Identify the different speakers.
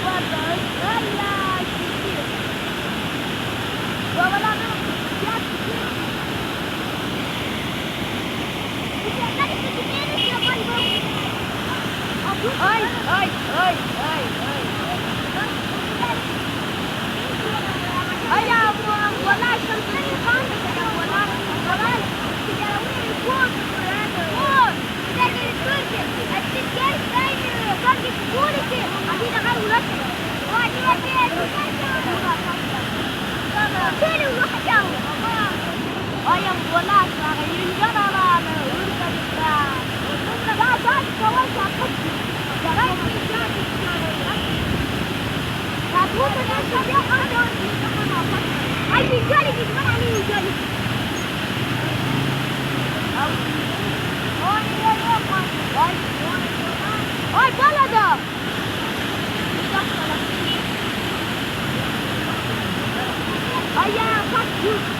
Speaker 1: Oi, oi, oi, oi, oi. Olha, vou lá, chantaria, vou lá, vou lá. Ayam bola sana yungan ala urut kita. Kita dah kawan siapa? Jangan jadi Aku tu dah siap ada di mana apa? Ay jadi di mana ni jadi? Oh iya iya pak. Oi bola dah. Ayah, fuck you.